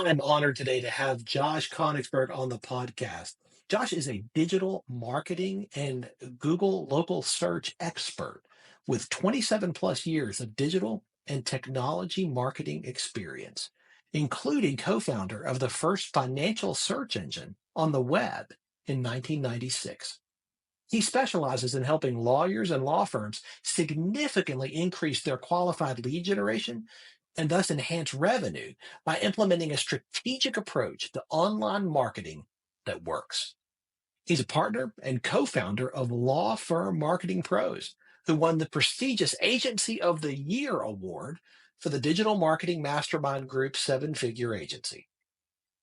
I'm honored today to have Josh Konigsberg on the podcast. Josh is a digital marketing and Google local search expert with 27 plus years of digital and technology marketing experience, including co-founder of the first financial search engine on the web in 1996. He specializes in helping lawyers and law firms significantly increase their qualified lead generation and thus enhance revenue by implementing a strategic approach to online marketing that works. He's a partner and co founder of Law Firm Marketing Pros, who won the prestigious Agency of the Year award for the Digital Marketing Mastermind Group seven figure agency.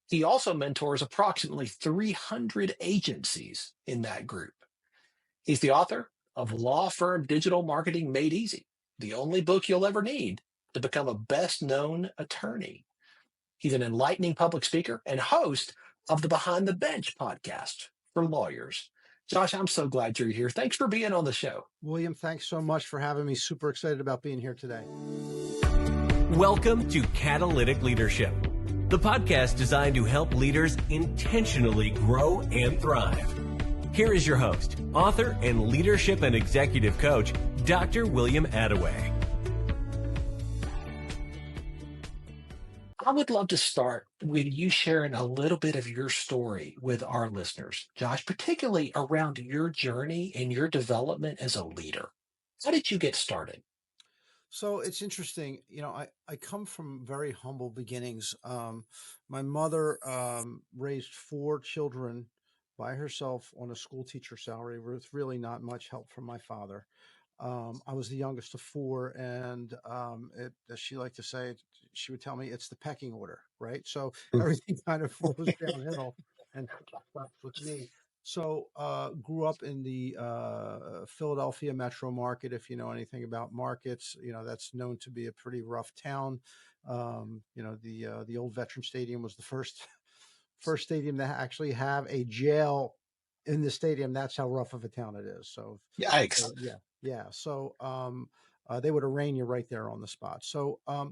He also mentors approximately 300 agencies in that group. He's the author of Law Firm Digital Marketing Made Easy, the only book you'll ever need to become a best known attorney. He's an enlightening public speaker and host of the Behind the Bench podcast for lawyers. Josh, I'm so glad you're here. Thanks for being on the show. William, thanks so much for having me. Super excited about being here today. Welcome to Catalytic Leadership, the podcast designed to help leaders intentionally grow and thrive. Here is your host, author, and leadership and executive coach, Dr. William Attaway. I would love to start with you sharing a little bit of your story with our listeners, Josh, particularly around your journey and your development as a leader. How did you get started? So it's interesting. I come from very humble beginnings. My mother raised four children by herself on a school teacher salary with really not much help from my father. I was the youngest of four, and as she liked to say, she would tell me it's the pecking order, right? So everything kind of flows downhill and stops with me. So grew up in the Philadelphia metro market. If you know anything about markets, that's known to be a pretty rough town. The old Veteran Stadium was the first stadium to actually have a jail in the stadium. That's how rough of a town it is. So Yikes. yeah. So they would arraign you right there on the spot. So Oh,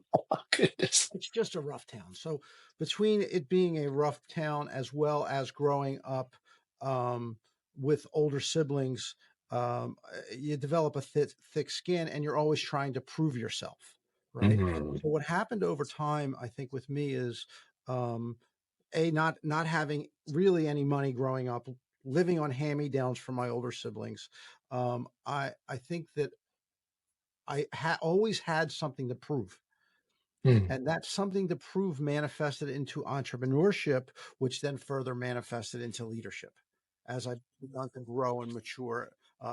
goodness. it's just a rough town. So between it being a rough town as well as growing up with older siblings, you develop a thick skin, and you're always trying to prove yourself, right? Mhm. So what happened over time, I think, with me is not having really any money growing up, living on hand-me-downs from my older siblings. I think that I always had something to prove. Mm. And that something to prove manifested into entrepreneurship, which then further manifested into leadership as I begun to grow and mature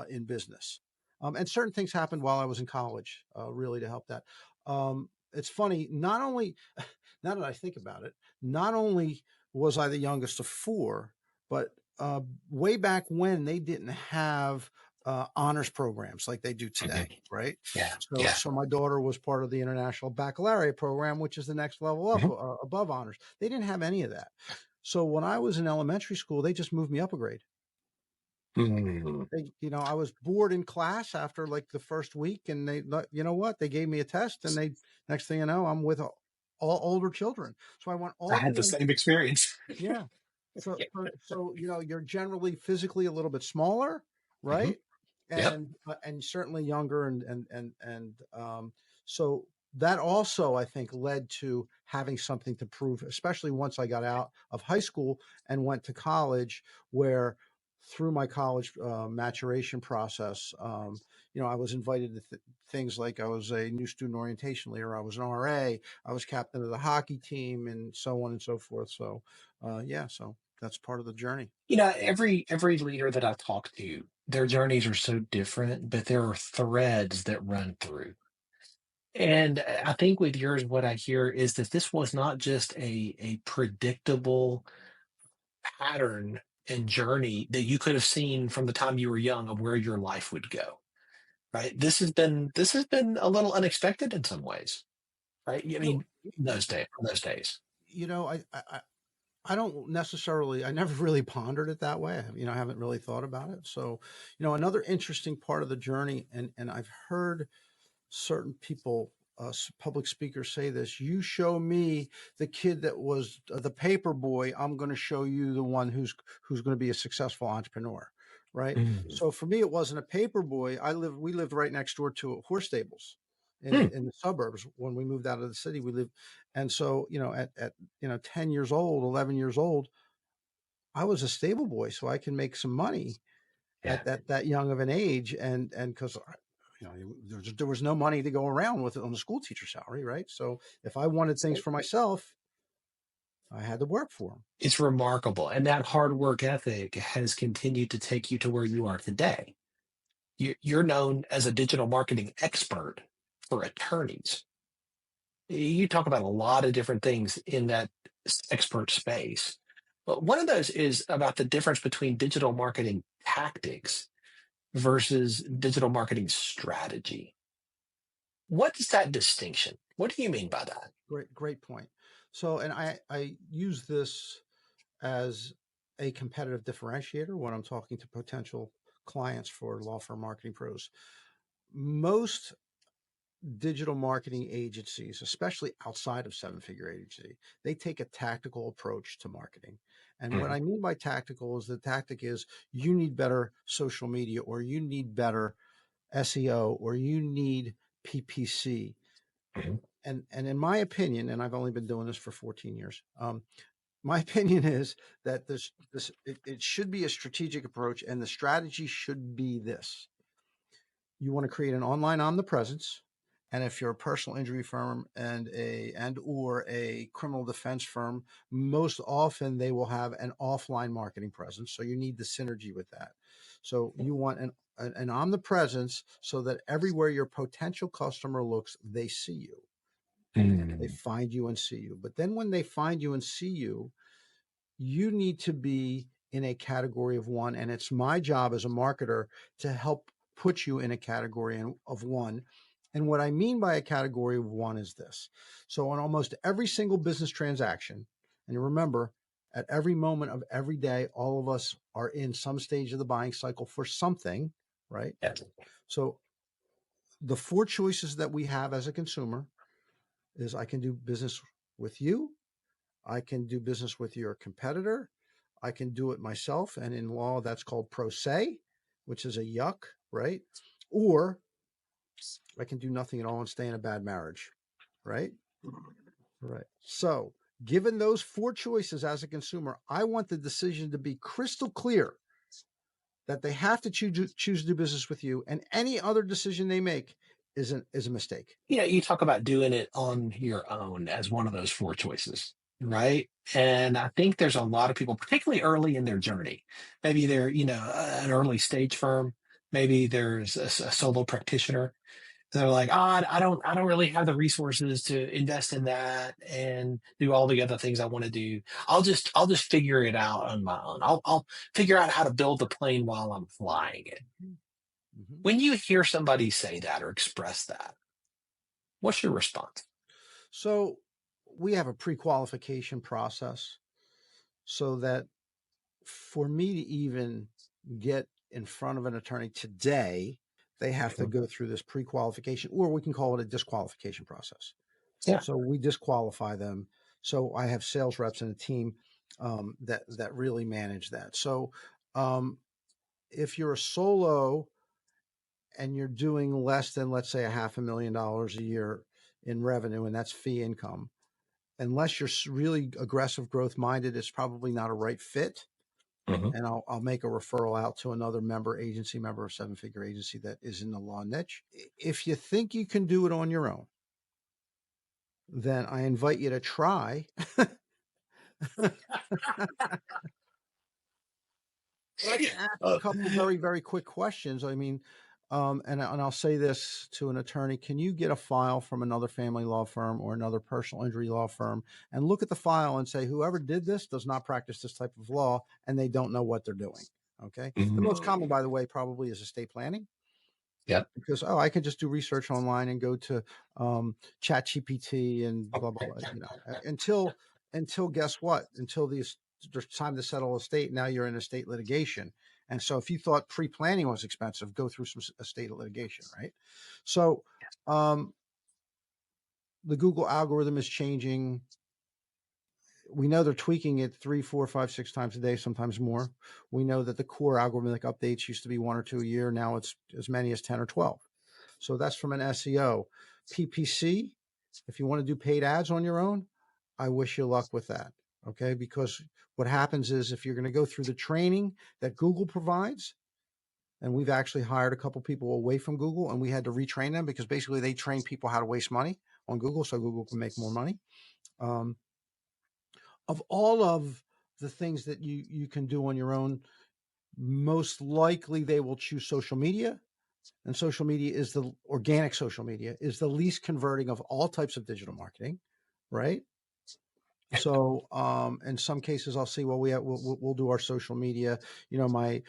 in business. And certain things happened while I was in college, really to help that. It's funny, not only, now that I think about it, not only was I the youngest of four, but way back when they didn't have honors programs like they do today, Mhm. right? Yeah. So, Yeah. so my daughter was part of the International Baccalaureate program, which is the next level up Mhm. above honors. They didn't have any of that. So when I was in elementary school, they just moved me up a grade. Mm. I was bored in class after like the first week, and you know what? They gave me a test, and next thing you know, I'm with all older children. So I went I all the had the way. same experience. Yeah. So, Yeah. so, so, you're generally physically a little bit smaller, Mhm. right? Yep. And certainly younger. So that also, I think, led to having something to prove, especially once I got out of high school and went to college, where through my college maturation process, I was invited to things like I was a new student orientation leader, I was an RA, I was captain of the hockey team, and so on and so forth. So, so that's part of the journey. Every leader that I've talked to, their journeys are so different, but there are threads that run through. And I think with yours, what I hear is that this was not just a predictable pattern and journey that you could have seen from the time you were young of where your life would go. Right? This has been a little unexpected in some ways. Right? I No, mean, those days. I don't necessarily, I never really pondered it that way. I haven't really thought about it. So, another interesting part of the journey, and I've heard certain people public speakers say this: you show me the kid that was the paper boy, I'm going to show you the one who's going to be a successful entrepreneur, right? Mm. So for me, it wasn't a paper boy. We lived right next door to horse stables Hmm. in the suburbs. When we moved out of the city, we lived, and so at 10 years old, 11 years old, I was a stable boy, so I can make some money Yeah. at that young of an age, and because there was no money to go around with it on the school teacher salary, right? So if I wanted things for myself, I had to work for them. It's remarkable. And that hard work ethic has continued to take you to where you are today. You're known as a digital marketing expert for attorneys. You talk about a lot of different things in that expert space. But one of those is about the difference between digital marketing tactics versus digital marketing strategy. What is that distinction? What do you mean by that? Great point. So, and I use this as a competitive differentiator when I'm talking to potential clients for law firm marketing pros. Most digital marketing agencies, especially outside of seven-figure agency, they take a tactical approach to marketing. And what Mhm. I mean by tactical is the tactic is you need better social media, or you need better SEO, or you need PPC. Mhm. And in my opinion, and I've only been doing this for 14 years, my opinion is that it should be a strategic approach, and the strategy should be this: you want to create an online omnipresence. And if you're a personal injury firm and or a criminal defense firm, most often they will have an offline marketing presence. So you need the synergy with that. So you want an omnipresence so that everywhere your potential customer looks, they see you. They Mm. find you and see you. But then when they find you and see you, you need to be in a category of one. And it's my job as a marketer to help put you in a category of one. And what I mean by a category of one is this. So on almost every single business transaction, and you remember, at every moment of every day, all of us are in some stage of the buying cycle for something, right? Yes. So the four choices that we have as a consumer is: I can do business with you, I can do business with your competitor, I can do it myself. And in law, that's called pro se, which is a yuck, right? Or I can do nothing at all and stay in a bad marriage, right? Right. So, given those four choices as a consumer, I want the decision to be crystal clear that they have to choose to do business with you, and any other decision they make is a mistake. You talk about doing it on your own as one of those four choices, right? And I think there's a lot of people, particularly early in their journey. Maybe they're, an early stage firm. Maybe there's a solo practitioner. They're like, I don't really have the resources to invest in that and do all the other things I want to do. I'll just figure it out on my own. I'll figure out how to build the plane while I'm flying it. Mm-hmm. When you hear somebody say that or express that, what's your response? So we have a pre-qualification process so that for me to even get in front of an attorney today, they have to Mhm. go through this pre-qualification, or we can call it a disqualification process. Yeah. So we disqualify them. So I have sales reps and a team that really manage that. So um, if you're a solo and you're doing less than, let's say, $500,000 a year in revenue, and that's fee income, unless you're really aggressive growth minded, it's probably not a right fit. Mhm. And I'll make a referral out to another member of seven-figure agency that is in the law niche. If you think you can do it on your own, then I invite you to try. But I can ask a Uh, couple very, very quick questions. I mean, and I'll say this to an attorney: can you get a file from another family law firm or another personal injury law firm and look at the file and say, whoever did this does not practice this type of law and they don't know what they're doing? Okay. The most common, by the way, probably is estate planning, Yep. because, oh, I could just do research online and go to chat GPT and blah, blah, blah, until guess what? Until there's time to settle estate. Now you're in estate litigation. And so if you thought pre-planning was expensive, go through some estate litigation, right? So the Google algorithm is changing. We know they're tweaking it 3, 4, 5, 6 times a day, sometimes more. We know that the core algorithmic updates used to be 1 or 2 a year. Now it's as many as 10 or 12. So that's from an SEO. PPC, if you want to do paid ads on your own, I wish you luck with that. Okay. Because what happens is if you're going to go through the training that Google provides, and we've actually hired a couple people away from Google and we had to retrain them because basically they train people how to waste money on Google so Google can make more money. Of all of the things that you can do on your own, most likely they will choose social media. And social media is the organic social media is the least converting of all types of digital marketing, right? So in some cases I'll see, well, we'll do our social media. You know, my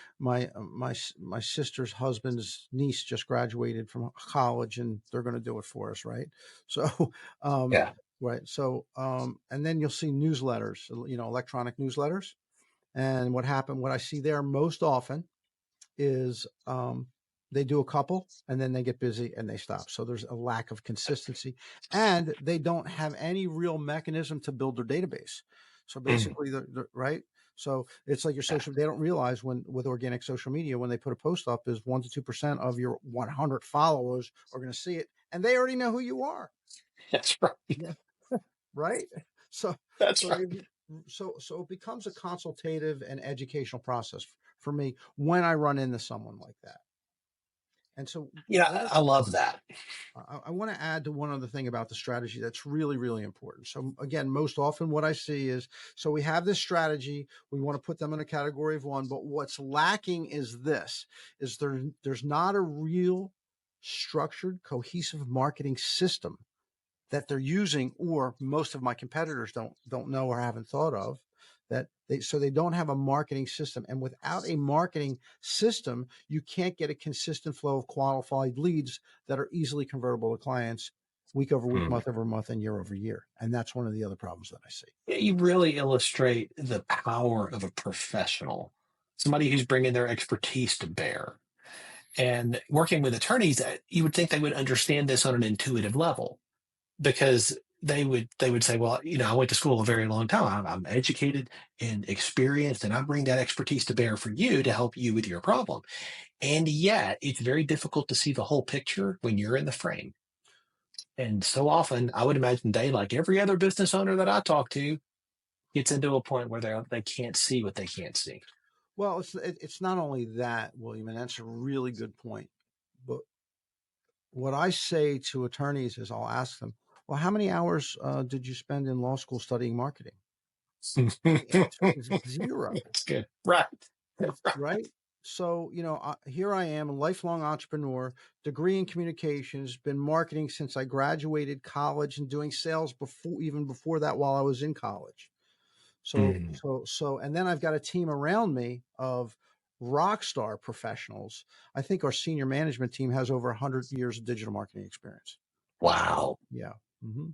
sister's husband's niece just graduated from college and they're going to do it for us, right? So Yeah. right. So and then you'll see newsletters, you know, electronic newsletters. And what I see there most often is they do a couple and then they get busy and they stop. So there's a lack of consistency and they don't have any real mechanism to build their database. So basically, they're right. So it's like your social, they don't realize with organic social media, when they put a post up is 1 to 2% of your 100 followers are going to see it. And they already know who you are. That's right. Yeah. Right. So That's right. So it becomes a consultative and educational process for me when I run into someone like that. And so, Yeah, I love that. I want to add to one other thing about the strategy that's really, really important. So again, most often what I see is, so we have this strategy, we want to put them in a category of one, but what's lacking is there's not a real structured, cohesive marketing system that they're using, or most of my competitors don't know or haven't thought of that. They don't have a marketing system, and without a marketing system, you can't get a consistent flow of qualified leads that are easily convertible to clients week over week, month over month, and year over year. And that's one of the other problems that I see. You really illustrate the power of a professional, somebody who's bringing their expertise to bear. And working with attorneys, you would think they would understand this on an intuitive level, because they would say, well, you know, I went to school a very long time. I'm educated and experienced, and I bring that expertise to bear for you to help you with your problem. And yet it's very difficult to see the whole picture when you're in the frame. And so often, I would imagine they, like every other business owner that I talk to, gets into a point where they can't see what they can't see. Well, it's not only that, William, and that's a really good point. But what I say to attorneys is I'll ask them, well, how many hours did you spend in law school studying marketing? The answer is 0. That's good. Right. Right. So, you know, here I am, a lifelong entrepreneur, degree in communications, been marketing since I graduated college and doing sales even before that while I was in college. So, and then I've got a team around me of rock star professionals. I think our senior management team has over 100 years of digital marketing experience. Wow. Yeah. Mm-hmm.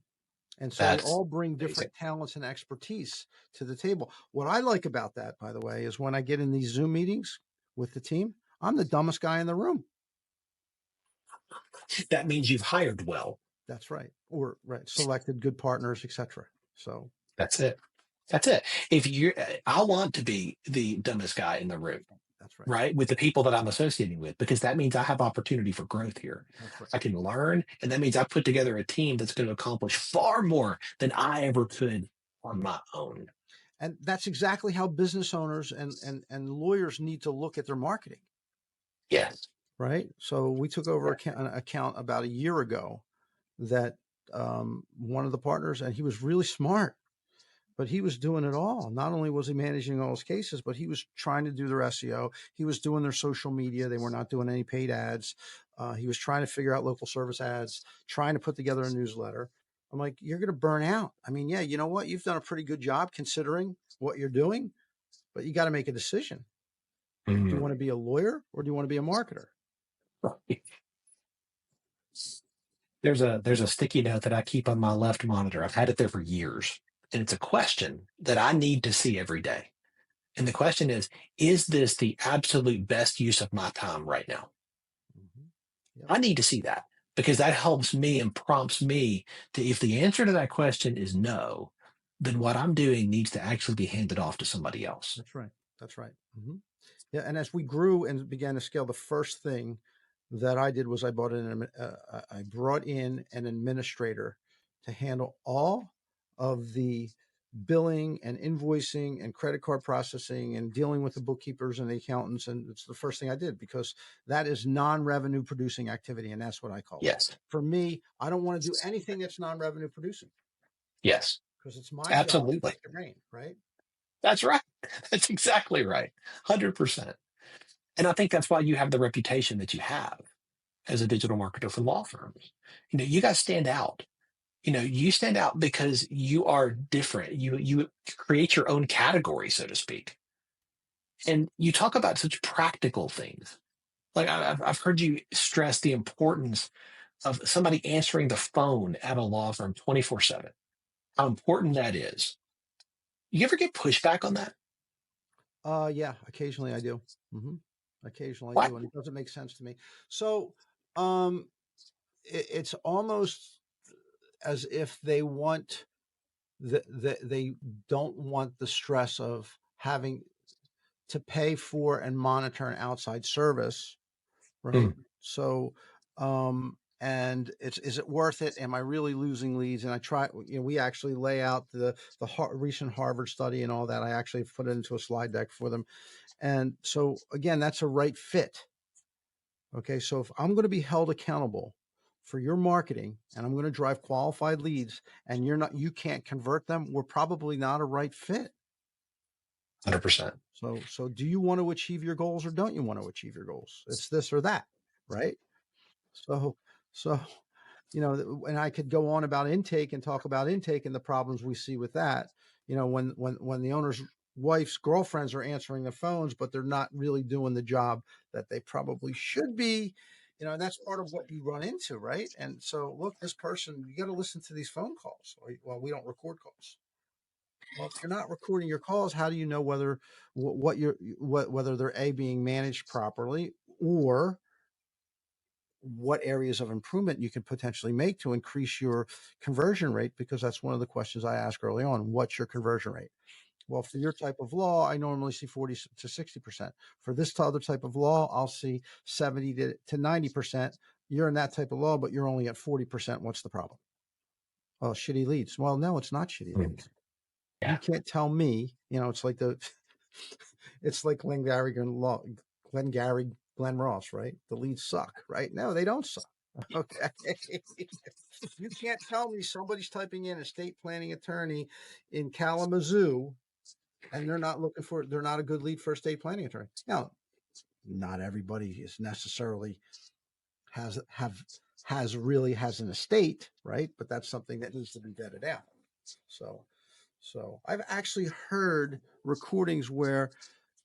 And so they all bring different talents and expertise to the table. What I like about that, by the way, is when I get in these Zoom meetings with the team, I'm the dumbest guy in the room. That means you've hired well. That's right. Or selected good partners, etc. So that's it. I want to be the dumbest guy in the room. That's right. Right. With the people that I'm associating with, because that means I have opportunity for growth here. Right. I can learn. And that means I put together a team that's going to accomplish far more than I ever could on my own. And that's exactly how business owners and lawyers need to look at their marketing. Yes. Right. So we took over an account about a year ago that one of the partners, and he was really smart, but he was doing it all. Not only was he managing all his cases, but he was trying to do their SEO. He was doing their social media. They were not doing any paid ads. He was trying to figure out local service ads, trying to put together a newsletter. I'm like, you're going to burn out. I mean, yeah, you know what? You've done a pretty good job considering what you're doing, but you got to make a decision. Do you want to be a lawyer or do you want to be a marketer? There's a sticky note that I keep on my left monitor. I've had it there for years. And it's a question that I need to see every day. And the question is this the absolute best use of my time right now? Mm-hmm. Yep. I need to see that. because that helps me and prompts me to, if the answer to that question is no, then what I'm doing needs to actually be handed off to somebody else. That's right. That's right. Yeah. And as we grew and began to scale, the first thing that I did was I brought in an administrator to handle all of the billing and invoicing and credit card processing and dealing with the bookkeepers and the accountants. And it's the first thing I did, because that is non-revenue producing activity. And that's what I call it. Yes. For me, I don't want to do anything that's non-revenue producing, Yes. because it's my job Absolutely. to make it rain, right? That's right. That's exactly right. 100%. And I think that's why you have the reputation that you have as a digital marketer for law firms. You guys stand out. You stand out because you are different. You create your own category, so to speak. And you talk about such practical things. Like I've heard you stress the importance of somebody answering the phone at a law firm 24/7. How important that is. You ever get pushback on that? Yeah, occasionally I do. Occasionally I What? do, and it doesn't make sense to me. So, it's almost as if they don't want the stress of having to pay for and monitor an outside service, right? So, and is it worth it? Am I really losing leads? And I try, we actually lay out the recent Harvard study and all that. I actually put it into a slide deck for them. And so again, that's a right fit. Okay. So if I'm going to be held accountable for your marketing and I'm going to drive qualified leads and you can't convert them, we're probably not a right fit. 100%. So do you want to achieve your goals or don't you want to achieve your goals? It's this or that, right? So, and I could go on about intake and talk about intake and the problems we see with that. When the owner's wife's girlfriends are answering the phones, but they're not really doing the job that they probably should be, and that's part of what you run into, right? And so, look, this person, you got to listen to these phone calls. Well, we don't record calls. Well, if you're not recording your calls, how do you know whether they're being managed properly, or what areas of improvement you can potentially make to increase your conversion rate? Because that's one of the questions I ask early on. What's your conversion rate? Well, for your type of law, I normally see 40 to 60%. For this other type of law, I'll see 70 to 90%. You're in that type of law, but you're only at 40%. What's the problem? Oh, shitty leads. Well, no, it's not shitty leads. Yeah. You can't tell me, it's like it's like Glenn Ross, right? The leads suck, right? No, they don't suck. Okay. You can't tell me somebody's typing in estate planning attorney in Kalamazoo and they're not a good lead for estate planning attorney. Now, not everybody is necessarily has an estate, right? But that's something that needs to be vetted out. So I've actually heard recordings where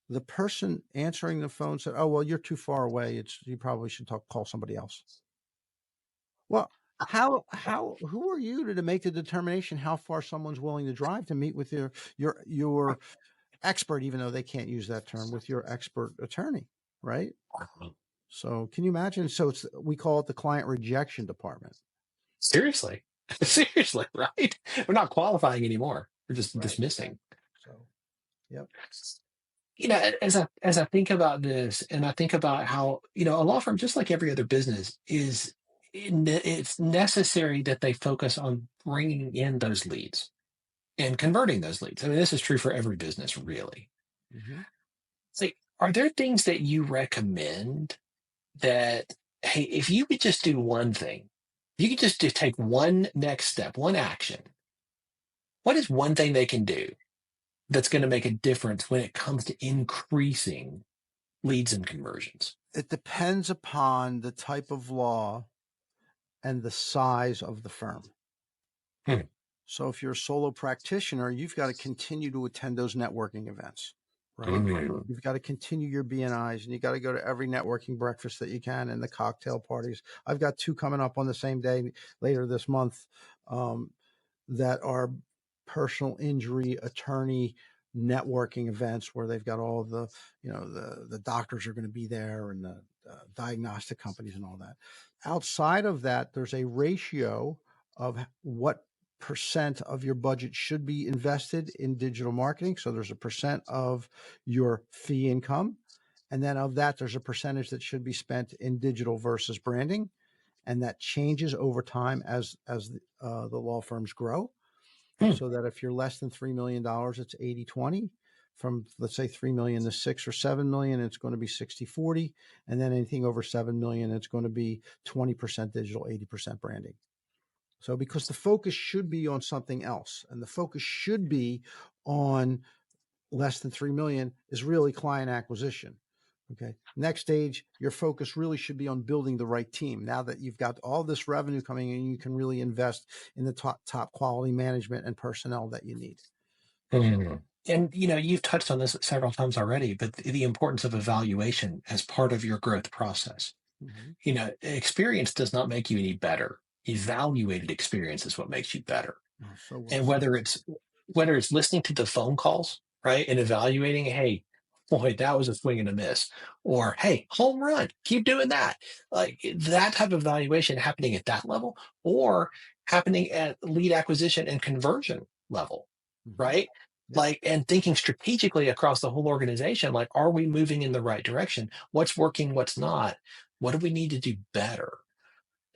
the person answering the phone said, "Oh, well, you're too far away. You probably should call somebody else." Well, who are you to make the determination how far someone's willing to drive to meet with your expert, even though they can't use that term, with your expert attorney, right? So can you imagine? So we call it the client rejection department. Seriously, right? We're not qualifying anymore. We're just dismissing. So, yep. As I think about this, and I think about how a law firm, just like every other business, it's necessary that they focus on bringing in those leads and converting those leads. I mean, this is true for every business, really. It's like, are there things that you recommend that, hey, if you could just do one thing, you could just take one next step, one action, what is one thing they can do that's going to make a difference when it comes to increasing leads and conversions? It depends upon the type of law and the size of the firm. So if you're a solo practitioner, you've got to continue to attend those networking events, right? You've got to continue your BNIs, and you got to go to every networking breakfast that you can and the cocktail parties. I've got 2 coming up on the same day later this month that are personal injury attorney networking events where they've got all the, the doctors are going to be there, and the diagnostic companies and all that. Outside of that, there's a ratio of what percent of your budget should be invested in digital marketing. So there's a percent of your fee income. And then of that, there's a percentage that should be spent in digital versus branding. And that changes over time as the law firms grow. So that if you're less than $3 million, it's 80-20. From, let's say, 3 million to 6 or 7 million, it's going to be 60-40. And then anything over 7 million, it's going to be 20% digital, 80% branding. So because the focus should be on something else, and the focus should be on less than 3 million is really client acquisition. Okay. Next stage, your focus really should be on building the right team. Now that you've got all this revenue coming in, you can really invest in the top quality management and personnel that you need. And you've touched on this several times already, but the importance of evaluation as part of your growth process. Experience does not make you any better. Evaluated experience is what makes you better. So well And said. whether it's listening to the phone calls, right, and evaluating, hey, boy, that was a swing and a miss, or hey, home run, keep doing that. Like that type of evaluation happening at that level, or happening at lead acquisition and conversion level, right? Yeah. Like, and thinking strategically across the whole organization, like, are we moving in the right direction? What's working? What's not? What do we need to do better?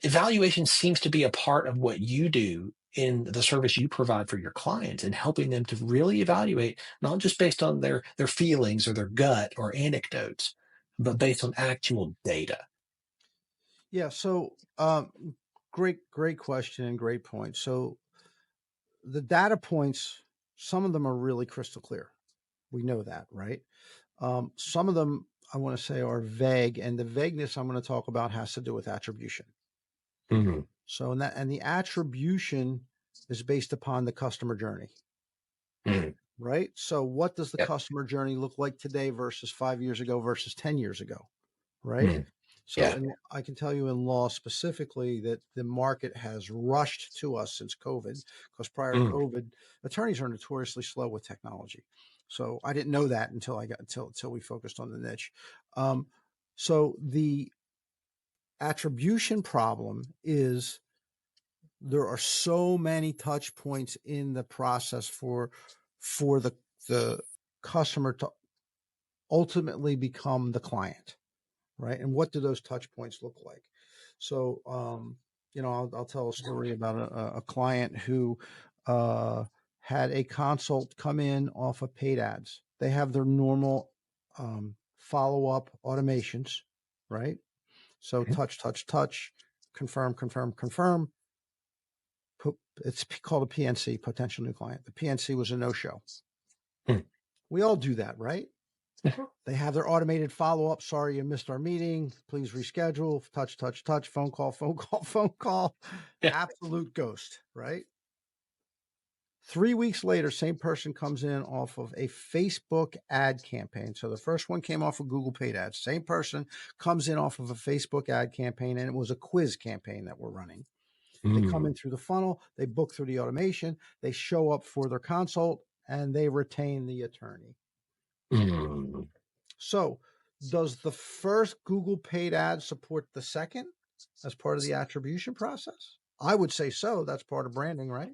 Evaluation seems to be a part of what you do in the service you provide for your clients and helping them to really evaluate, not just based on their feelings or their gut or anecdotes, but based on actual data. Yeah. So great question and great point. So the data points, some of them are really crystal clear. We know that, right? Some of them I want to say are vague, and the vagueness I'm going to talk about has to do with attribution. So and the attribution is based upon the customer journey. Right? So what does the customer journey look like today versus 5 years ago versus 10 years ago? Right? So I can tell you in law specifically that the market has rushed to us since COVID, because prior to COVID, attorneys are notoriously slow with technology. So I didn't know that until we focused on the niche. So the attribution problem is there are so many touch points in the process for the customer to ultimately become the client, right? And what do those touch points look like? So, I'll tell a story about a client who had a consult come in off of paid ads. They have their normal follow-up automations, right? So touch, confirm. It's called a PNC, potential new client. The PNC was a no-show. We all do that, right? They have their automated follow-up. Sorry, you missed our meeting. Please reschedule. Touch, phone call. Absolute ghost, right? 3 weeks later, same person comes in off of a Facebook ad campaign. So the first one came off of Google paid ads. Same person comes in off of a Facebook ad campaign, and it was a quiz campaign that we're running. They come in through the funnel, they book through the automation, they show up for their consult, and they retain the attorney. So does the first Google paid ad support the second as part of the attribution process? I would say so. That's part of branding, right?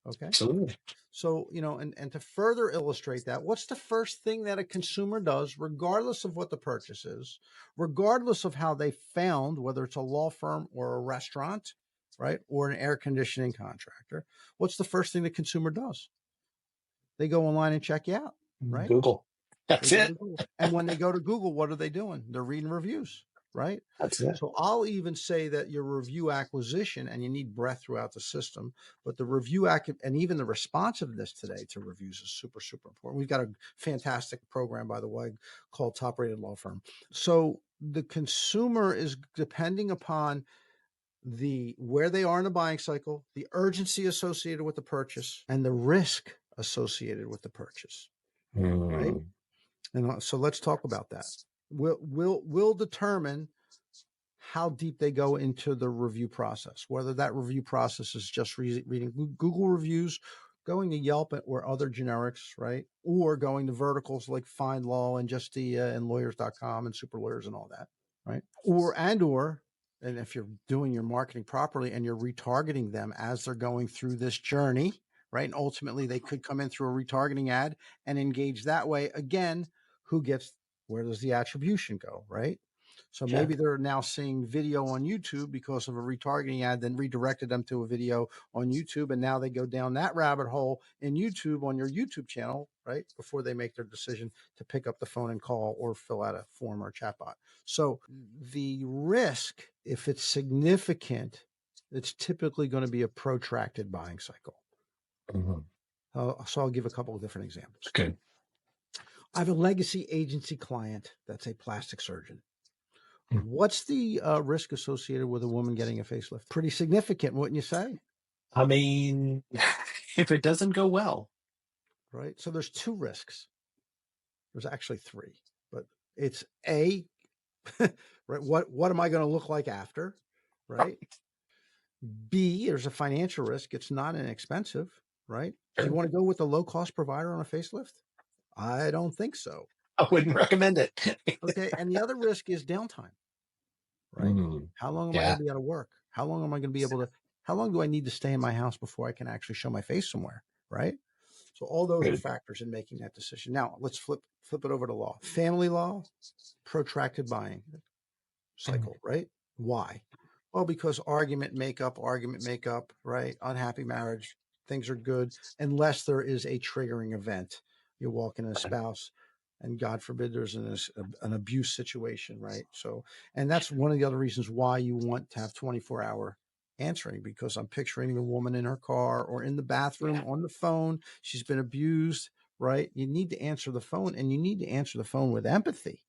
Okay. Absolutely. So, and to further illustrate that, what's the first thing that a consumer does, regardless of what the purchase is, regardless of how they found, whether it's a law firm or a restaurant, right, or an air conditioning contractor, what's the first thing the consumer does? They go online and check you out, right? Google. That's it. And when they go to Google, what are they doing? They're reading reviews, right? That's it. So I'll even say that your review acquisition, and you need breadth throughout the system, but the review and even the responsiveness today to reviews is super, super important. We've got a fantastic program, by the way, called Top Rated Law Firm. So the consumer is depending upon where they are in the buying cycle, the urgency associated with the purchase, and the risk associated with the purchase, right? And so let's talk about that. We'll determine how deep they go into the review process, whether that review process is just reading Google reviews, going to Yelp or other generics, right? Or going to verticals like FindLaw and Justia and lawyers.com and Super Lawyers and all that. right? And if you're doing your marketing properly and you're retargeting them as they're going through this journey, right? And ultimately they could come in through a retargeting ad and engage that way. Again, where does the attribution go, right? So maybe they're now seeing video on YouTube because of a retargeting ad, then redirected them to a video on YouTube. And now they go down that rabbit hole in YouTube on your YouTube channel, right? Before they make their decision to pick up the phone and call or fill out a form or a chatbot. So the risk, if it's significant, it's typically going to be a protracted buying cycle. So I'll give a couple of different examples. Okay. I have a legacy agency client that's a plastic surgeon. What's the risk associated with a woman getting a facelift? Pretty significant, wouldn't you say? I mean, if it doesn't go well. Right. So there's two risks. There's actually three, but it's A, right? What am I going to look like after? Right. B, there's a financial risk. It's not inexpensive, right? Do you want to go with a low cost provider on a facelift? I don't think so. I wouldn't recommend it. Okay. And the other risk is downtime, right? How long am I going to be out of work? How long am I going to be able to, how long do I need to stay in my house before I can actually show my face somewhere? Right. So all those are factors in making that decision. Now let's flip it over to law. Family law, protracted buying cycle, right? Why? Well, because argument makeup, right? Unhappy marriage, things are good unless there is a triggering event. You're walking a spouse and God forbid there's an abuse situation, right? So, and that's one of the other reasons why you want to have 24-hour answering, because I'm picturing the woman in her car or in the bathroom on the phone. She's been abused, right? You need to answer the phone, and you need to answer the phone with empathy,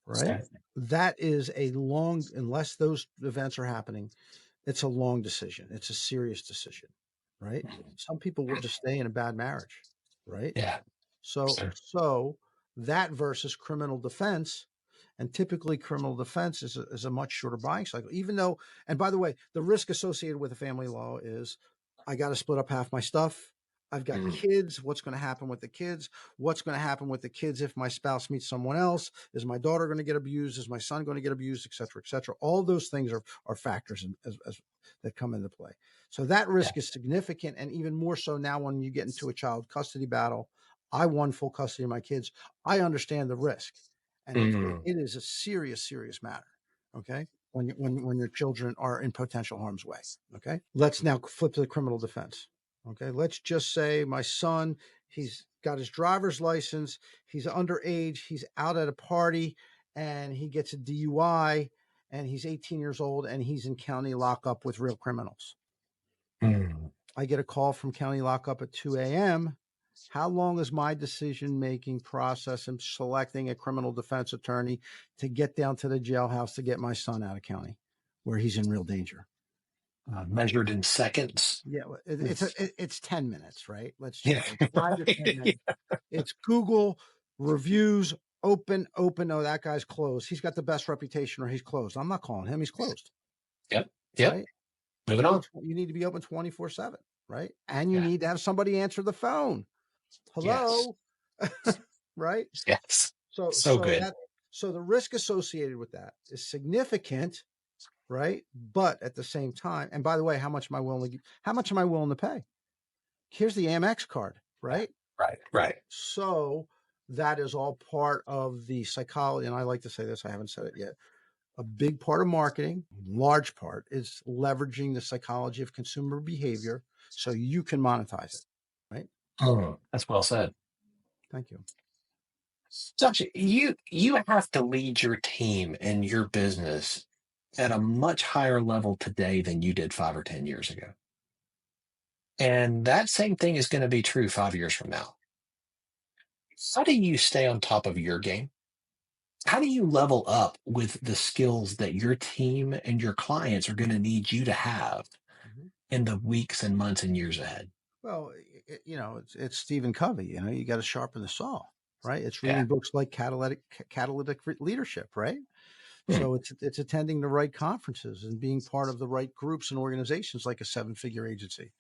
right? That is a long, unless those events are happening, it's a long decision. It's a serious decision, right? Some people will just stay in a bad marriage, right? Yeah. So that versus criminal defense. And typically criminal defense is a much shorter buying cycle, even though, and by the way, the risk associated with a family law is I got to split up half my stuff. I've got kids. What's going to happen with the kids? What's going to happen with the kids if my spouse meets someone else? Is my daughter going to get abused? Is my son going to get abused, et cetera, et cetera? All those things are factors as that come into play. So that risk is significant. And even more so now when you get into a child custody battle. I won full custody of my kids. I understand the risk. And it is a serious matter. Okay. When your children are in potential harm's way. Okay. Let's now flip to the criminal defense. Okay. Let's just say my son, he's got his driver's license. He's underage. He's out at a party and he gets a DUI and he's 18 years old and he's in county lockup with real criminals. I get a call from county lockup at 2 a.m. How long is my decision-making process in selecting a criminal defense attorney to get down to the jailhouse to get my son out of county where he's in real danger? Measured in seconds. Yeah, it's 10 minutes, right? Let's just 5 to 10 minutes. It's Google reviews, open. Oh, that guy's closed. He's got the best reputation or he's closed. I'm not calling him. He's closed. Yep. Right? Moving on. You need to be open 24/7, right? And you need to have somebody answer the phone. Hello. Yes. Right. Yes. So good. So the risk associated with that is significant, right? But at the same time, and by the way, how much am I willing to pay? Here's the Amex card, right? Right. So that is all part of the psychology. And I like to say this, I haven't said it yet. A big part of marketing, large part, is leveraging the psychology of consumer behavior so you can monetize it, right? Oh, that's well said. Thank you. Josh, you have to lead your team and your business at a much higher level today than you did 5 or 10 years ago. And that same thing is going to be true 5 years from now. How do you stay on top of your game? How do you level up with the skills that your team and your clients are going to need you to have in the weeks and months and years ahead? Well, it's Stephen Covey. You got to sharpen the saw, right? It's reading books like Catalytic Leadership, right? So it's attending the right conferences and being part of the right groups and organizations like a 7-figure agency,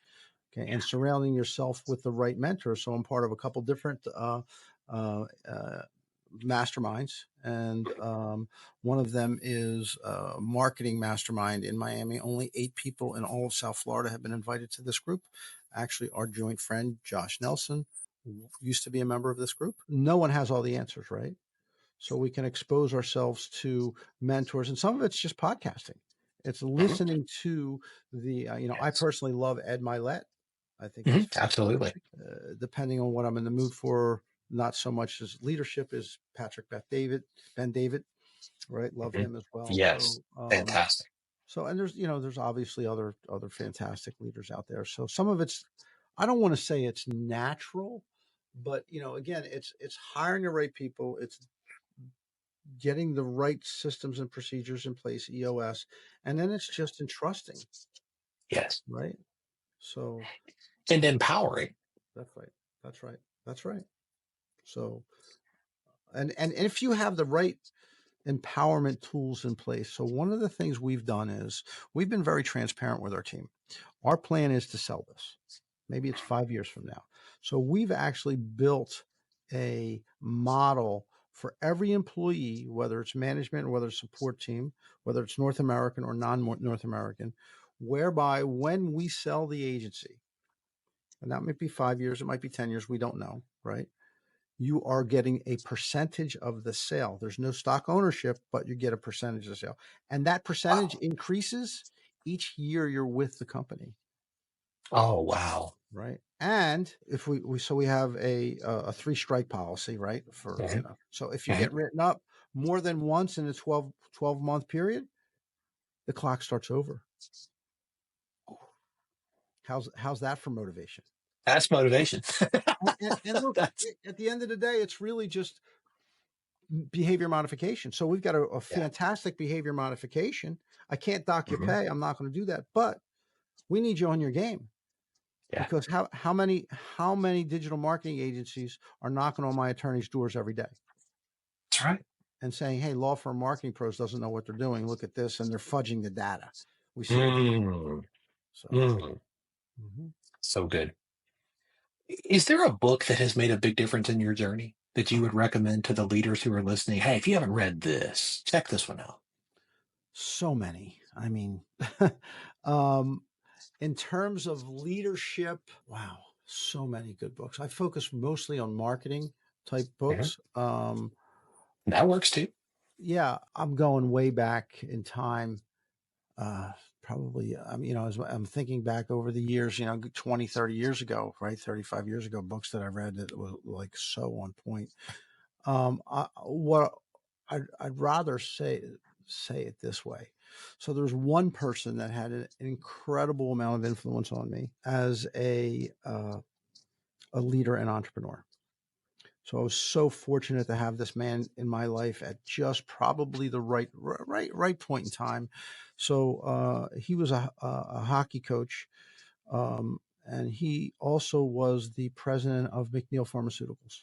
okay, and surrounding yourself with the right mentors. So I'm part of a couple different masterminds, and one of them is a marketing mastermind in Miami. Only 8 people in all of South Florida have been invited to this group. Actually, our joint friend, Josh Nelson, used to be a member of this group. No one has all the answers, right? So we can expose ourselves to mentors, and some of it's just podcasting. It's listening to the, I personally love Ed Milet. I think he's absolutely. depending on what I'm in the mood for, not so much as leadership as Patrick Ben David, right? Love him as well. Yes. So, Fantastic. So, and there's obviously other fantastic leaders out there. So some of it's, I don't want to say it's natural, but again, it's hiring the right people. It's getting the right systems and procedures in place, EOS, and then it's just entrusting. Yes. Right. So. And empowering. That's right. That's right. So, and if you have the right empowerment tools in place. So one of the things we've done is we've been very transparent with our team. Our plan is to sell this. Maybe it's 5 years from now. So we've actually built a model for every employee, whether it's management or whether it's support team, whether it's North American or non-North American, whereby when we sell the agency, and that might be 5 years, it might be 10 years, we don't know, right? You are getting a percentage of the sale. There's no stock ownership, but you get a percentage of the sale. And that percentage increases each year you're with the company. Oh, wow. Right. And if we have a 3-strike policy, right? For, so if you get written up more than once in a 12-month period, the clock starts over. How's that for motivation? That's motivation. and look, at the end of the day, it's really just behavior modification. So we've got a fantastic behavior modification. I can't dock your pay. I'm not going to do that, but we need you on your game. Because how many digital marketing agencies are knocking on my attorney's doors every day? That's right. And saying, hey, law firm marketing pros doesn't know what they're doing. Look at this. And they're fudging the data. We see it. So good. Is there a book that has made a big difference in your journey that you would recommend to the leaders who are listening? Hey, if you haven't read this, check this one out. So many. I mean, in terms of leadership, wow, so many good books. I focus mostly on marketing type books. That works too. Yeah, I'm going way back in time. Probably, as I'm thinking back over the years, 20, 30 years ago, right? 35 years ago, books that I read that were like so on point. What I'd rather say it this way. So there's one person that had an incredible amount of influence on me as a leader and entrepreneur. So I was so fortunate to have this man in my life at just probably the right point in time. So he was a hockey coach, and he also was the president of McNeil Pharmaceuticals.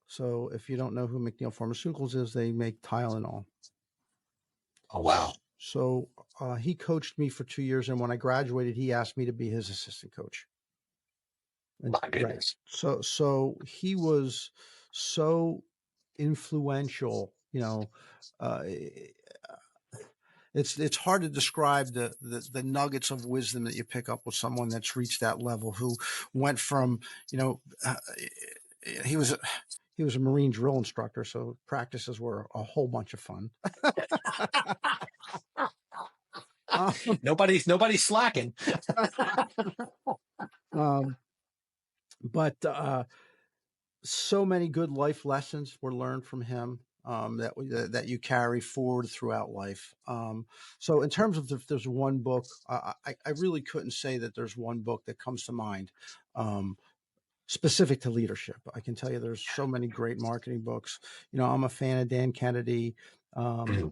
So if you don't know who McNeil Pharmaceuticals is, they make Tylenol. Oh, wow. So he coached me for 2 years, and when I graduated, he asked me to be his assistant coach. My goodness. Right. So he was so influential, it's hard to describe the nuggets of wisdom that you pick up with someone that's reached that level, who went from, he was a Marine drill instructor. So practices were a whole bunch of fun. Nobody's slacking. But so many good life lessons were learned from him that you carry forward throughout life. So in terms of if there's one book, I really couldn't say that there's one book that comes to mind specific to leadership. I can tell you there's so many great marketing books. I'm a fan of Dan Kennedy. I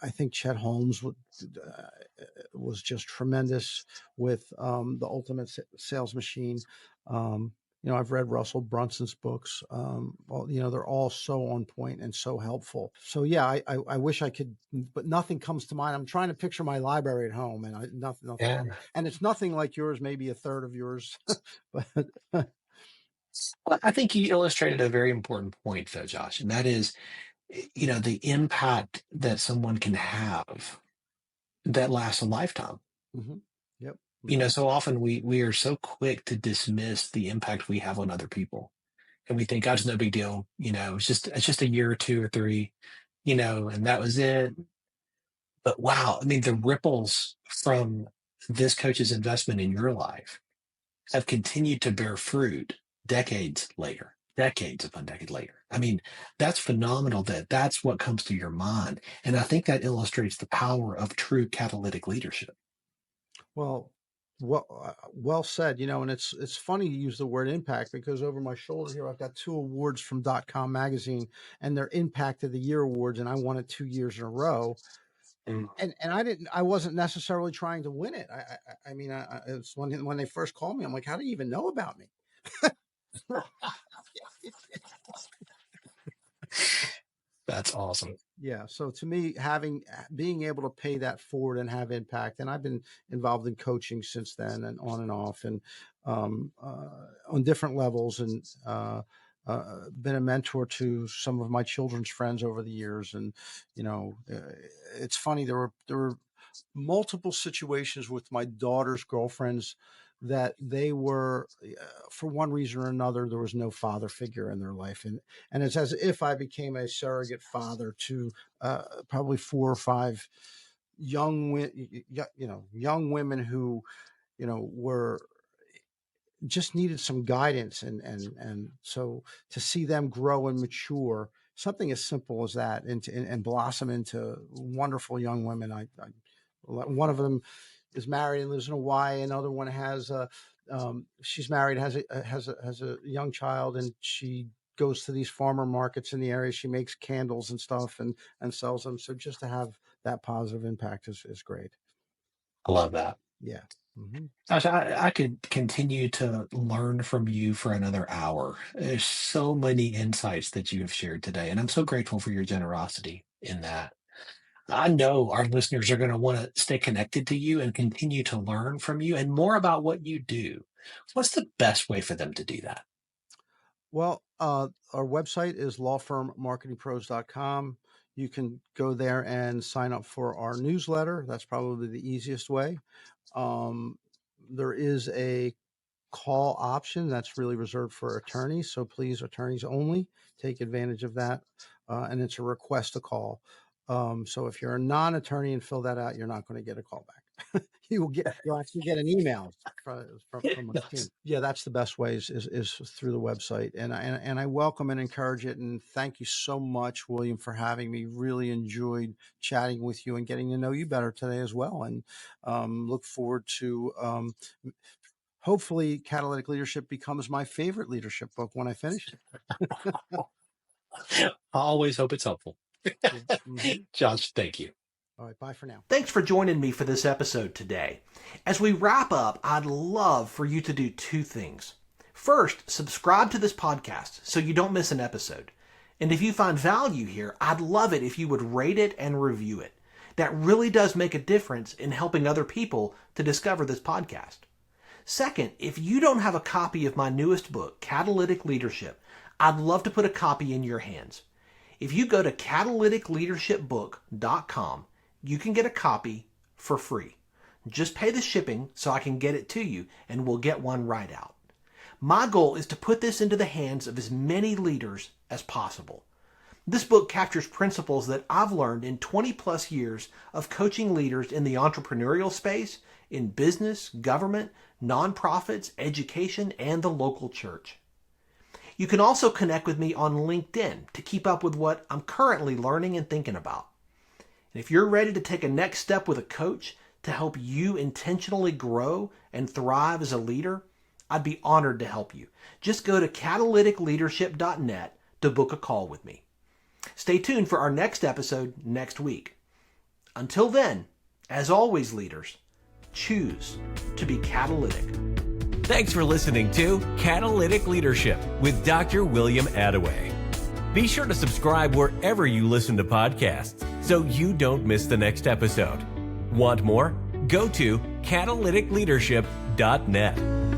think Chet Holmes was just tremendous with the Ultimate Sales Machine. I've read Russell Brunson's books. They're all so on point and so helpful. So yeah, I wish I could, but nothing comes to mind. I'm trying to picture my library at home, and nothing. Yeah. And it's nothing like yours, maybe a third of yours, but Well, I think you illustrated a very important point, though, Josh, and that is, the impact that someone can have that lasts a lifetime. Hmm. Yep. So often we are so quick to dismiss the impact we have on other people, and we think, "Oh, it's no big deal. It's just a year or two or three, and that was it." But wow, I mean, the ripples from this coach's investment in your life have continued to bear fruit decades upon decades later. I mean, that's phenomenal that that's what comes to your mind. And I think that illustrates the power of true catalytic leadership. Well, well said. And it's funny you use the word impact, because over my shoulder here I've got 2 awards from .com magazine, and they're Impact of the Year awards, and I won it 2 years in a row. Mm. And I wasn't necessarily trying to win it. I mean, it's when they first called me, I'm like, how do you even know about me? That's awesome. Yeah. So to me, being able to pay that forward and have impact, and I've been involved in coaching since then, and on and off, and on different levels, and been a mentor to some of my children's friends over the years. And it's funny, there were multiple situations with my daughter's girlfriends that they were, for one reason or another, there was no father figure in their life, and it's as if I became a surrogate father to probably 4 or 5 young women who were just needed some guidance, and so to see them grow and mature, something as simple as that, and blossom into wonderful young women. One of them is married and lives in Hawaii. Another one has she's married, has a young child, and she goes to these farmer markets in the area. She makes candles and stuff, and sells them. So just to have that positive impact is great. I love that. Yeah. Mm-hmm. Gosh, I could continue to learn from you for another hour. There's so many insights that you have shared today, and I'm so grateful for your generosity in that. I know our listeners are going to want to stay connected to you and continue to learn from you and more about what you do. What's the best way for them to do that? Well, our website is lawfirmmarketingpros.com. You can go there and sign up for our newsletter. That's probably the easiest way. There is a call option that's really reserved for attorneys. So please, attorneys only, take advantage of that. And it's a request to call. So if you're a non-attorney and fill that out, you're not going to get a call back. You'll actually get an email from my team. Yeah, that's the best way is through the website. And I welcome and encourage it. And thank you so much, William, for having me. Really enjoyed chatting with you and getting to know you better today as well. And look forward to hopefully Catalytic Leadership becomes my favorite leadership book when I finish it. I always hope it's helpful. Mm-hmm. Josh, thank you. All right, bye for now. Thanks for joining me for this episode today. As we wrap up, I'd love for you to do 2 things. First, subscribe to this podcast so you don't miss an episode. And if you find value here, I'd love it if you would rate it and review it. That really does make a difference in helping other people to discover this podcast. Second, if you don't have a copy of my newest book, Catalytic Leadership, I'd love to put a copy in your hands. If you go to catalyticleadershipbook.com, you can get a copy for free. Just pay the shipping so I can get it to you, and we'll get one right out. My goal is to put this into the hands of as many leaders as possible. This book captures principles that I've learned in 20 plus years of coaching leaders in the entrepreneurial space, in business, government, nonprofits, education, and the local church. You can also connect with me on LinkedIn to keep up with what I'm currently learning and thinking about. And if you're ready to take a next step with a coach to help you intentionally grow and thrive as a leader, I'd be honored to help you. Just go to catalyticleadership.net to book a call with me. Stay tuned for our next episode next week. Until then, as always, leaders, choose to be catalytic. Thanks for listening to Catalytic Leadership with Dr. William Attaway. Be sure to subscribe wherever you listen to podcasts so you don't miss the next episode. Want more? Go to catalyticleadership.net.